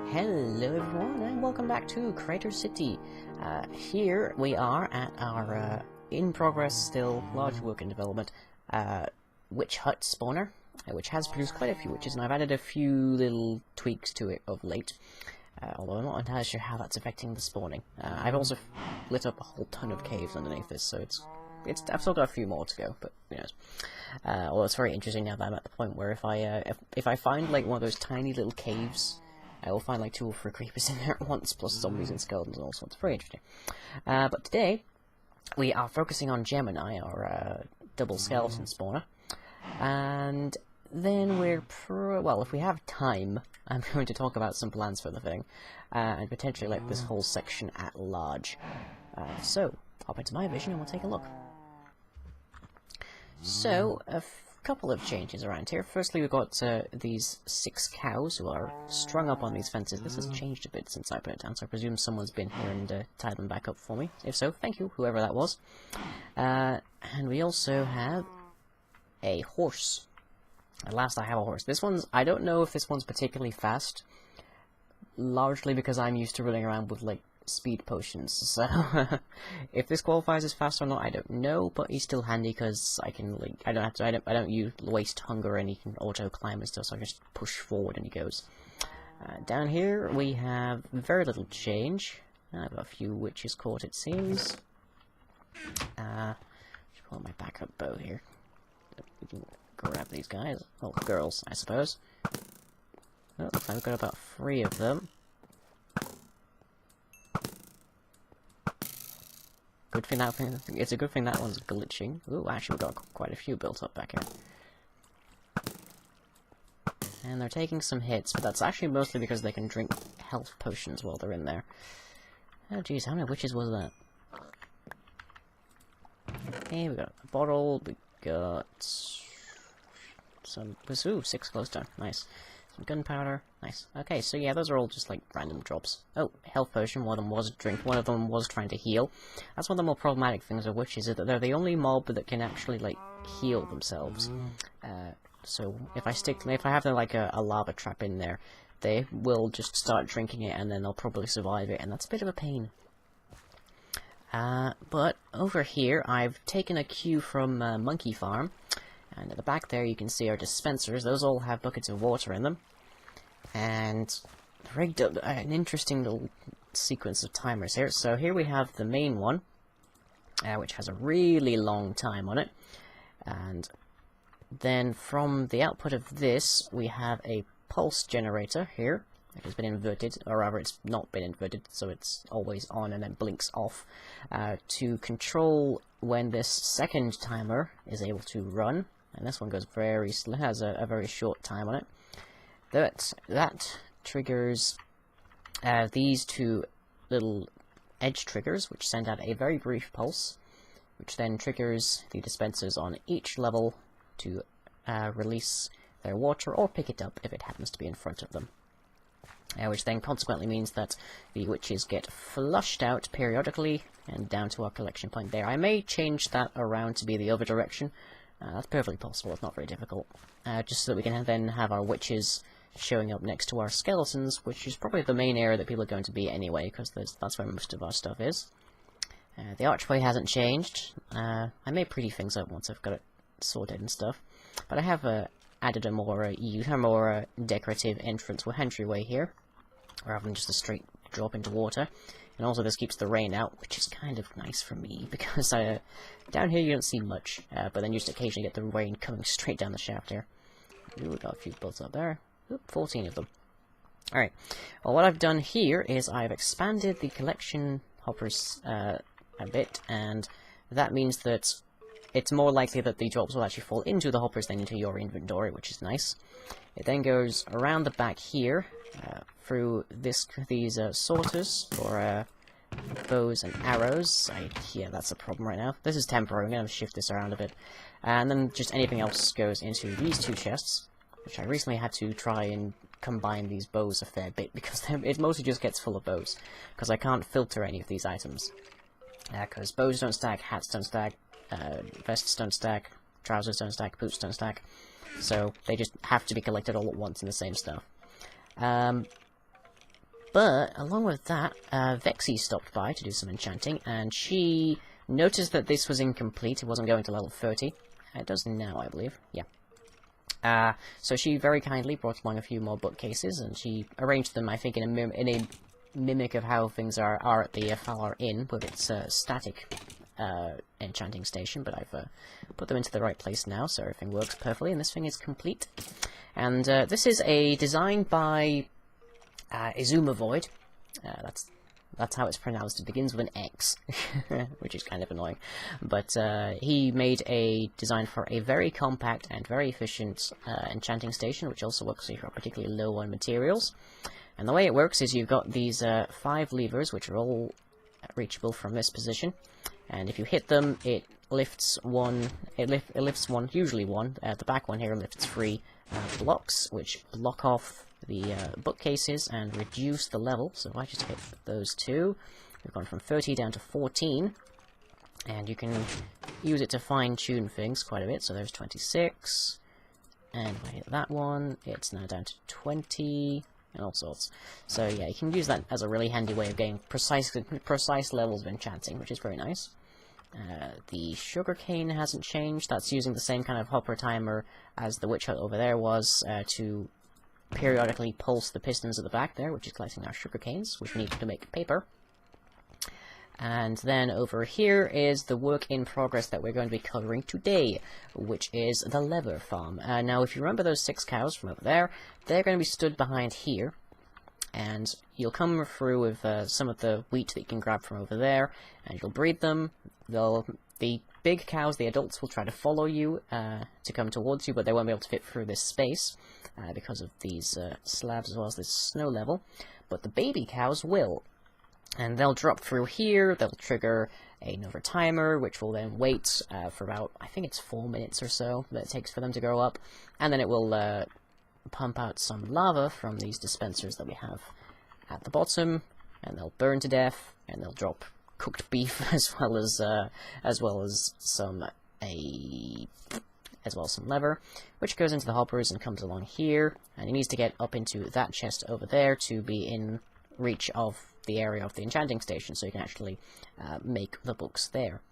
Hello everyone and welcome back to Crater City. Here we are at our in progress still large work in development witch hut spawner, which has produced quite a few witches, and I've added a few little tweaks to it of late, although I'm not entirely sure how that's affecting the spawning. I've also lit up a whole ton of caves underneath this, so I've still got a few more to go, but who knows. Although it's very interesting now that I'm at the point where if I find like one of those tiny little caves, I will find like 2 or 3 creepers in there at once, plus zombies and skeletons and all sorts. Very interesting. But today, we are focusing on Gemini, our double skeleton spawner. And then well, if we have time, I'm going to talk about some plans for the thing. And potentially like this whole section at large. So, hop into my vision and we'll take a look. So, a couple of changes around here. Firstly, we've got these 6 cows who are strung up on these fences. This has changed a bit since I put it down, so I presume someone's been here and tied them back up for me. If so, thank you, whoever that was. And we also have a horse. At last I have a horse. I don't know if this one's particularly fast, largely because I'm used to running around with, like, speed potions, so if this qualifies as fast or not, I don't know, but he's still handy because I can, like, I don't waste hunger, and he can auto climb and stuff, so I just push forward and he goes. Down here we have very little change. I've got a few witches caught, it seems. Just pull out my backup bow here. We can grab these guys. Oh, girls, I suppose. Oh, looks like we've got about 3 of them. Good thing it's a good thing that one's glitching. Ooh, actually we've got quite a few built up back here. And they're taking some hits, but that's actually mostly because they can drink health potions while they're in there. Oh jeez, how many witches was that? Okay, we got a bottle, we got some... Ooh, 6 glowstone, nice. Some gunpowder, nice. Okay, so yeah, those are all just like random drops. Oh, health potion, one of them was a drink, one of them was trying to heal. That's one of the more problematic things of witches, is that they're the only mob that can actually, like, heal themselves. So if I have like a lava trap in there, they will just start drinking it and then they'll probably survive it, and that's a bit of a pain. But over here, I've taken a cue from Monkey Farm. And at the back there you can see our dispensers. Those all have buckets of water in them. And rigged up an interesting little sequence of timers here. So here we have the main one, which has a really long time on it. And then from the output of this, we have a pulse generator here. It has been inverted, or rather it's not been inverted, so it's always on and then blinks off, to control when this second timer is able to run. And this one goes very slow, has a very short time on it. That triggers these 2 little edge triggers, which send out a very brief pulse, which then triggers the dispensers on each level to release their water or pick it up if it happens to be in front of them. Which then consequently means that the witches get flushed out periodically and down to our collection point there. I may change that around to be the other direction. That's perfectly possible, it's not very difficult. Just so that we can then have our witches showing up next to our skeletons, which is probably the main area that people are going to be anyway, because that's where most of our stuff is. The archway hasn't changed. I may pretty things up once I've got it sorted and stuff. But I have added a more decorative entrance or entryway here, rather than just a straight drop into water. And also this keeps the rain out, which is kind of nice for me, because down here you don't see much, but then you just occasionally get the rain coming straight down the shaft here. Ooh, we got a few builds up there. Oop, 14 of them. Alright, well what I've done here is I've expanded the collection hoppers a bit, and that means that it's more likely that the drops will actually fall into the hoppers than into your inventory, which is nice. It then goes around the back here, through these sorters for bows and arrows. Yeah, that's a problem right now. This is temporary, I'm going to shift this around a bit. And then just anything else goes into these 2 chests, which I recently had to try and combine these bows a fair bit, because it mostly just gets full of bows, because I can't filter any of these items. Because bows don't stack, hats don't stack, vests don't stack, trousers don't stack, boots don't stack, so they just have to be collected all at once in the same stuff. But, along with that, Vexy stopped by to do some enchanting, and she noticed that this was incomplete. It wasn't going to level 30. It does now, I believe. Yeah. So she very kindly brought along a few more bookcases, and she arranged them, I think, in a mimic of how things are at the Falar Inn, with its static enchanting station, but I've put them into the right place now, so everything works perfectly, and this thing is complete. And this is a design by Izuma Void. That's how it's pronounced. It begins with an X, which is kind of annoying. But he made a design for a very compact and very efficient enchanting station, which also works if you're particularly low on materials. And the way it works is you've got these 5 levers, which are all reachable from this position. And if you hit them, it lifts one. It lifts one, usually one. The back one here lifts 3 blocks, which block off the bookcases and reduce the level. So if I just hit those 2, we've gone from 30 down to 14, and you can use it to fine-tune things quite a bit. So there's 26, and if I hit that one, it's now down to 20, and all sorts. So yeah, you can use that as a really handy way of getting precise levels of enchanting, which is very nice. The sugarcane hasn't changed. That's using the same kind of hopper timer as the witch hut over there was, to periodically pulse the pistons at the back there, which is collecting our sugar canes, which we need to make paper. And then over here is the work in progress that we're going to be covering today, which is the leather farm. Now, if you remember those 6 cows from over there, they're going to be stood behind here, and you'll come through with some of the wheat that you can grab from over there, and you'll breed them. The big cows, the adults, will try to follow you to come towards you, but they won't be able to fit through this space because of these slabs as well as this snow level. But the baby cows will, and they'll drop through here. They'll trigger another timer, which will then wait for about, I think it's 4 minutes or so that it takes for them to grow up, and then it will pump out some lava from these dispensers that we have at the bottom, and they'll burn to death, and they'll drop cooked beef as well as some leather, which goes into the hoppers and comes along here, and it needs to get up into that chest over there to be in reach of the area of the enchanting station, so you can actually make the books there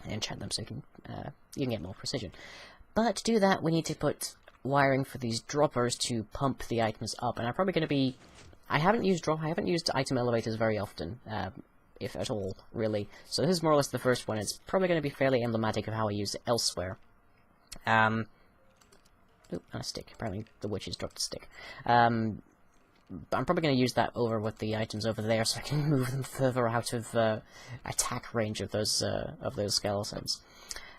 and enchant them, so you can get more precision. But to do that, we need to put wiring for these droppers to pump the items up, and I'm probably going to be... I haven't used item elevators very often, if at all, really. So this is more or less the first one. It's probably going to be fairly emblematic of how I use it elsewhere. Oop, and a stick. Apparently the witches dropped a stick. I'm probably going to use that over with the items over there, so I can move them further out of attack range of those skeletons.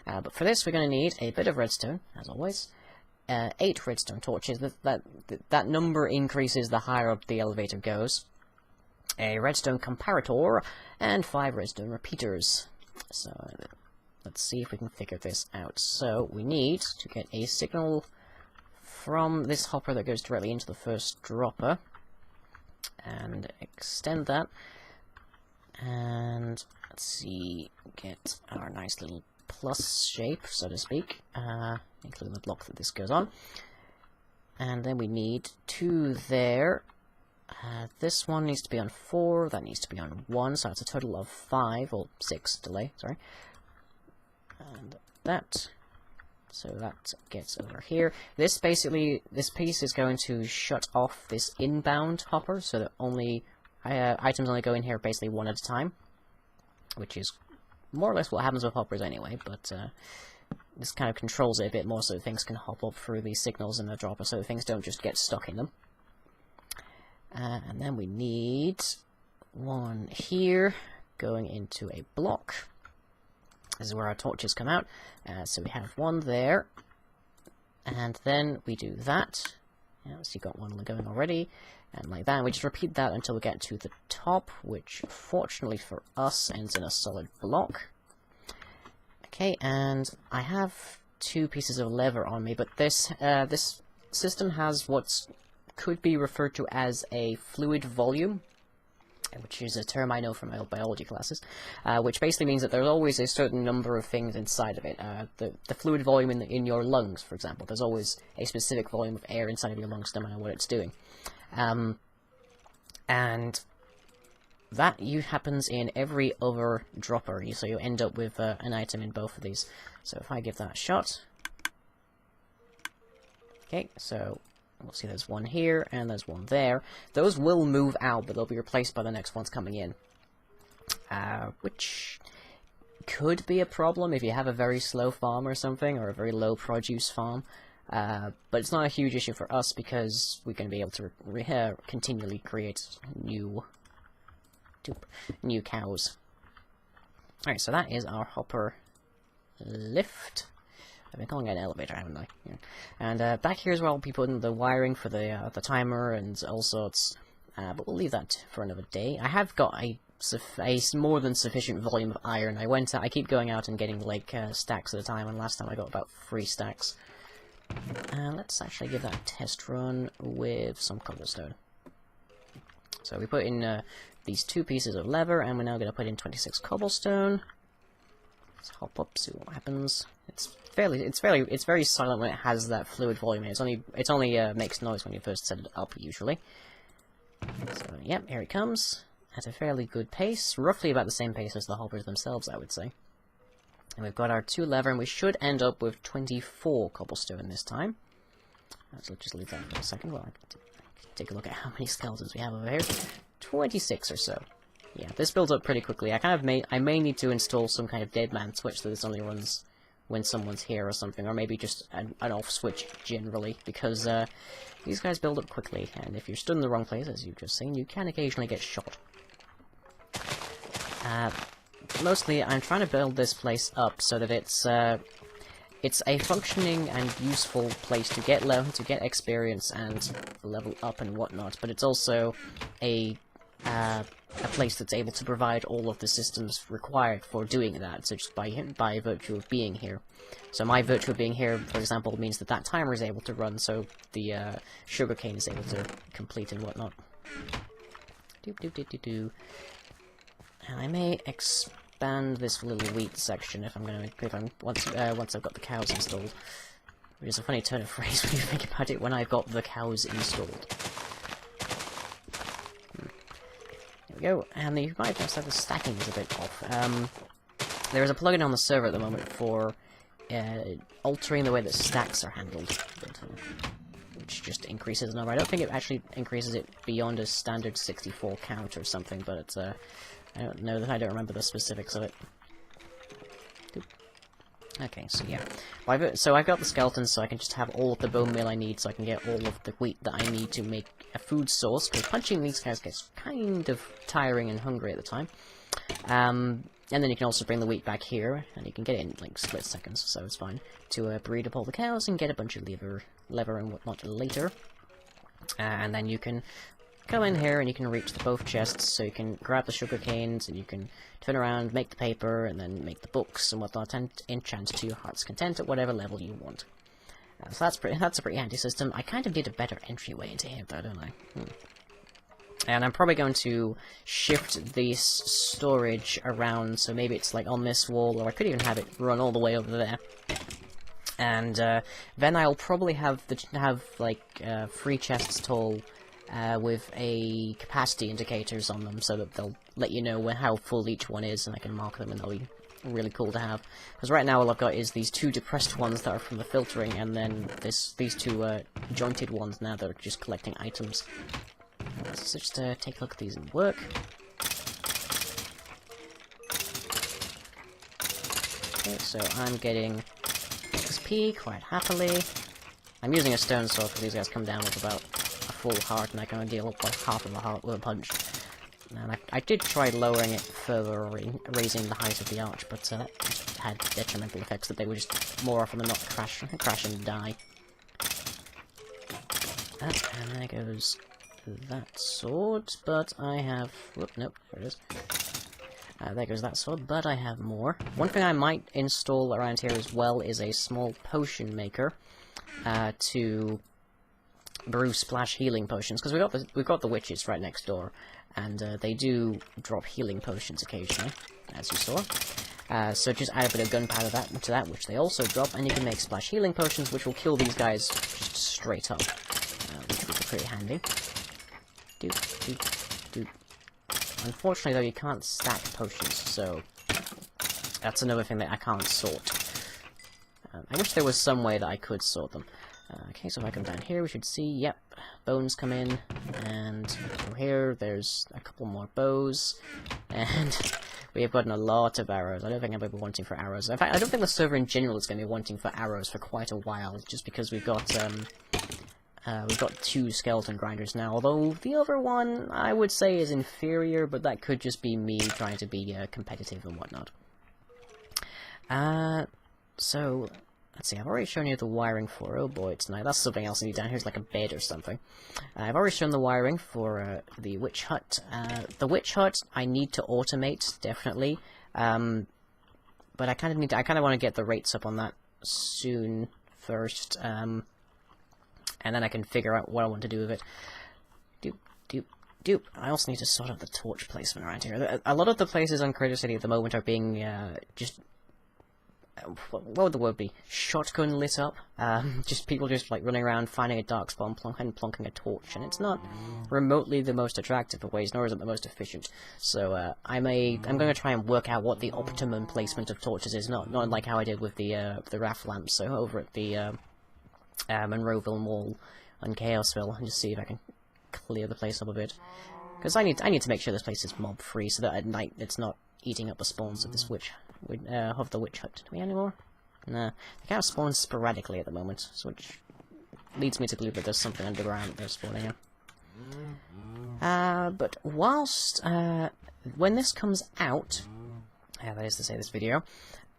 But for this, we're going to need a bit of redstone, as always. 8 redstone torches. That number increases the higher up the elevator goes. A redstone comparator, and 5 redstone repeaters. So, let's see if we can figure this out. So, we need to get a signal from this hopper that goes directly into the first dropper, and extend that, and let's see, get our nice little plus shape, so to speak, including the block that this goes on, and then we need 2 there. This one needs to be on 4, that needs to be on 1, so it's a total of 5, or 6 delay, sorry. And that, so that gets over here. This piece is going to shut off this inbound hopper, so that items only go in here basically 1 at a time, which is more or less what happens with hoppers anyway, but this kind of controls it a bit more so things can hop up through these signals in the dropper, so things don't just get stuck in them. And then we need 1 here, going into a block. This is where our torches come out. So we have 1 there, and then we do that. Yeah, so you've got 1 going already, and like that. And we just repeat that until we get to the top, which, fortunately for us, ends in a solid block. Okay, and I have 2 pieces of leather on me, but this system has what's could be referred to as a fluid volume, which is a term I know from my old biology classes, which basically means that there's always a certain number of things inside of it. The fluid volume in your lungs, for example, there's always a specific volume of air inside of your lungs no matter what it's doing. And that happens in every other dropper, so you end up with an item in both of these. So if I give that a shot... Okay, so we'll see there's one here, and there's one there. Those will move out, but they'll be replaced by the next ones coming in. Which could be a problem if you have a very slow farm or something, or a very low produce farm. But it's not a huge issue for us, because we're going to be able to continually create new cows. Alright, so that is our hopper lift. I've been calling it an elevator, haven't I? Yeah. And back here as well, we put in the wiring for the timer and all sorts. But we'll leave that for another day. I have got a more than sufficient volume of iron. I keep going out and getting like stacks at a time, and last time I got about 3 stacks. Let's actually give that a test run with some cobblestone. So we put in these 2 pieces of leather, and we're now going to put in 26 cobblestone. Let's hop up, see what happens. It's very silent when it has that fluid volume. It only makes noise when you first set it up, usually. So, yep, here it comes, at a fairly good pace, roughly about the same pace as the hoppers themselves, I would say. And we've got our 2 leather, and we should end up with 24 cobblestone this time. So let's just leave that for a second while I take a look at how many skeletons we have over here. 26 or so. Yeah, this builds up pretty quickly. I may need to install some kind of dead man switch that this only runs when someone's here or something, or maybe just an off switch generally, because these guys build up quickly, and if you're stood in the wrong place, as you've just seen, you can occasionally get shot. Mostly, I'm trying to build this place up so that it's a functioning and useful place to get experience and level up and whatnot, but it's also a place that's able to provide all of the systems required for doing that, so just by virtue of being here. So my virtue of being here, for example, means that timer is able to run, so the sugarcane is able to complete and whatnot. And I may expand this little wheat section once I've got the cows installed. Which is a funny turn of phrase when you think about it, when I've got the cows installed. There we go, and you might notice that the stacking is a bit off. There is a plugin on the server at the moment for altering the way that stacks are handled, which just increases the number. I don't think it actually increases it beyond a standard 64 count or something, but it's, I don't know that I don't remember the specifics of it. Okay, so yeah. So I've got the skeletons, so I can just have all of the bone meal I need, so I can get all of the wheat that I need to make a food source, because punching these guys gets kind of tiring and hungry at the time. And then you can also bring the wheat back here, and you can get it in, like, split seconds, so it's fine, to breed up all the cows and get a bunch of leather and whatnot later. And then you can come in here and you can reach both chests, so you can grab the sugar canes, and you can turn around, make the paper, and then make the books and whatnot, and enchant to your heart's content at whatever level you want. So that's a pretty handy system. I kind of need a better entryway into here, though, don't I? And I'm probably going to shift this storage around, so maybe it's like on this wall, or I could even have it run all the way over there. And then I'll probably have 3 chests tall, with a capacity indicators on them, so that they'll let you know how full each one is, and I can mark them, and they'll be really cool to have. Because right now all I've got is these 2 depressed ones that are from the filtering, and then these 2 jointed ones now that are just collecting items. Let's just take a look at these and work. Okay, so I'm getting XP quite happily. I'm using a stone sword because these guys come down with about a full heart, and I can only deal with like half of a heart with a punch. And I did try lowering it further, or raising the height of the arch, but that just had detrimental effects that they would just more often than not crash and die. And there goes that sword, but I have... Whoop, nope, there it is. There goes that sword, but I have more. One thing I might install around here as well is a small potion maker to brew splash healing potions, because we've got the witches right next door, and they do drop healing potions occasionally, as you saw. So just add a bit of gunpowder to that, which they also drop, and you can make splash healing potions, which will kill these guys just straight up, which would be pretty handy. Unfortunately, though, you can't stack potions, so that's another thing that I can't sort. I wish there was some way that I could sort them. Okay, so if I come down here, we should see, yep, bones come in, and over here, there's a couple more bows, and we have gotten a lot of arrows. I don't think I'm going to be wanting for arrows. In fact, I don't think the server in general is going to be wanting for arrows for quite a while, just because we've got 2 skeleton grinders now, although the other one, I would say, is inferior, but that could just be me trying to be competitive and whatnot. So, let's see, I've already shown you the wiring for, oh boy, it's nice. That's something else I need down here, it's like a bed or something. I've already shown the wiring for the witch hut. The witch hut, I need to automate, definitely. But I kind of want to get the rates up on that soon first. And then I can figure out what I want to do with it. Doop. I also need to sort out the torch placement around here. A lot of the places on Crater City at the moment are being just... what would the word be? Shotgun lit up. Just people just like running around, finding a dark spot and plonking a torch, and it's not remotely the most attractive of ways, nor is it the most efficient. So I'm going to try and work out what the optimum placement of torches is, not like how I did with the raft lamps. So over at the Monroeville Mall on Chaosville, and just see if I can clear the place up a bit, because I need to make sure this place is mob free, so that at night it's not eating up the spawns of this witch. Of the witch hut. Do we have any more? Nah. They kind of spawn sporadically at the moment, so which leads me to believe that there's something underground that they're spawning in. But whilst, when this comes out, that is to say this video,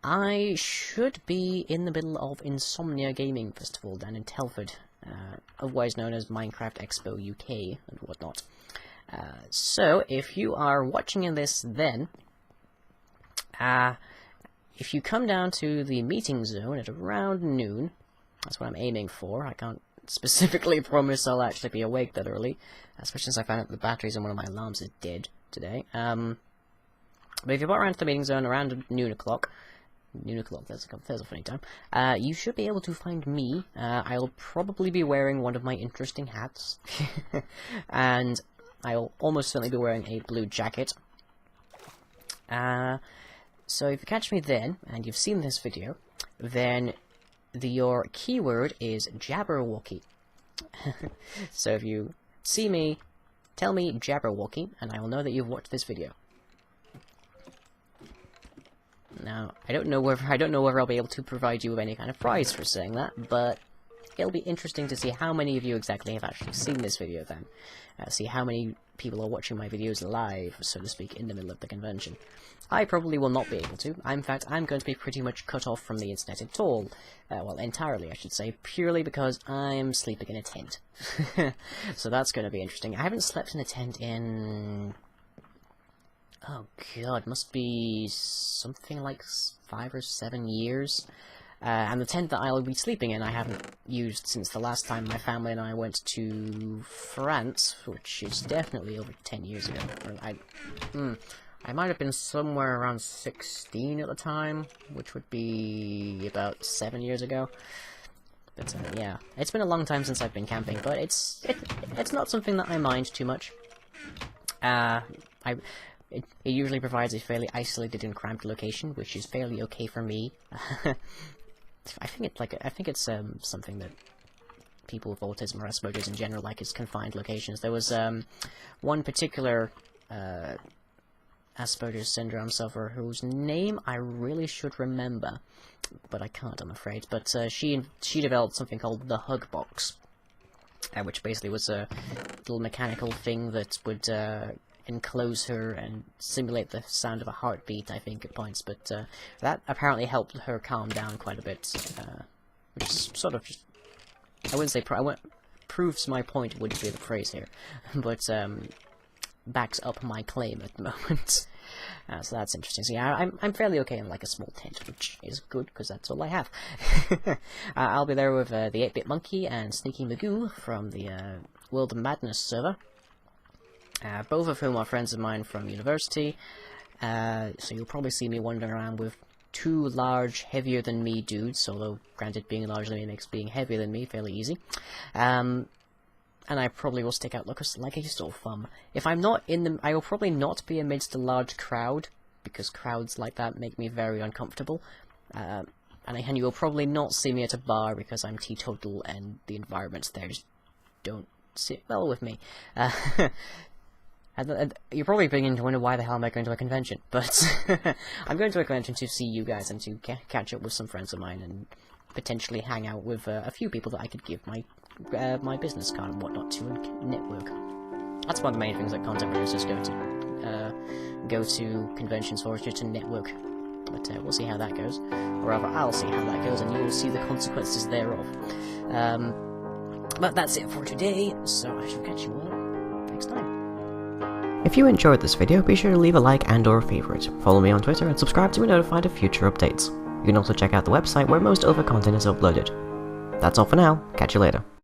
I should be in the middle of Insomnia Gaming Festival down in Telford, otherwise known as Minecraft Expo UK and whatnot. So, if you are watching this then, if you come down to the meeting zone at around noon, that's what I'm aiming for. I can't specifically promise I'll actually be awake that early, especially since I found out the batteries in one of my alarms is dead today. But if you pop around to the meeting zone around noon o'clock, there's a funny time, you should be able to find me. I'll probably be wearing one of my interesting hats, and I'll almost certainly be wearing a blue jacket. So if you catch me then, and you've seen this video, then your keyword is Jabberwocky. So if you see me, tell me Jabberwocky, and I will know that you've watched this video. Now, I don't know whether I'll be able to provide you with any kind of prize for saying that, but it'll be interesting to see how many of you exactly have actually seen this video then. See how many people are watching my videos live, so to speak, in the middle of the convention. I probably will not be able to. In fact, I'm going to be pretty much cut off from the internet at all. Well, entirely, I should say, purely because I'm sleeping in a tent. So that's going to be interesting. I haven't slept in a tent in... oh god, must be something like 5 or 7 years. And the tent that I'll be sleeping in I haven't used since the last time my family and I went to France, which is definitely over 10 years ago. I might have been somewhere around 16 at the time, which would be about 7 years ago. But yeah, it's been a long time since I've been camping, but it's not something that I mind too much. It usually provides a fairly isolated and cramped location, which is fairly okay for me. I think it's something that people with autism or Asperger's in general like, is confined locations. There was one particular Asperger's syndrome sufferer whose name I really should remember, but I can't, I'm afraid. But she developed something called the Hug Box, which basically was a little mechanical thing that would enclose her and simulate the sound of a heartbeat, I think, at points, but that apparently helped her calm down quite a bit, which is sort of just, I wouldn't say, proves my point would be the phrase here, but backs up my claim at the moment. So that's interesting. So yeah, I'm fairly okay in like a small tent, which is good, because that's all I have. I'll be there with the 8-Bit Monkey and Sneaky Magoo from the World of Madness server. Both of whom are friends of mine from university, so you'll probably see me wandering around with 2 large, heavier-than-me dudes, although, granted, being larger than me makes being heavier than me fairly easy. And and I probably will stick out like a sore thumb. If I'm not in them, I will probably not be amidst a large crowd, because crowds like that make me very uncomfortable. And you will probably not see me at a bar because I'm teetotal and the environments there just don't sit well with me. And you're probably beginning to wonder why the hell am I going to a convention, but I'm going to a convention to see you guys and to catch up with some friends of mine and potentially hang out with a few people that I could give my my business card and whatnot to network. That's one of the main things that content producers go to conventions for, is just to network. But we'll see how that goes. Or rather, I'll see how that goes, and you'll see the consequences thereof. But that's it for today, so I shall catch you all next time. If you enjoyed this video, be sure to leave a like and or a favourite. Follow me on Twitter and subscribe to be notified of future updates. You can also check out the website where most other content is uploaded. That's all for now, catch you later.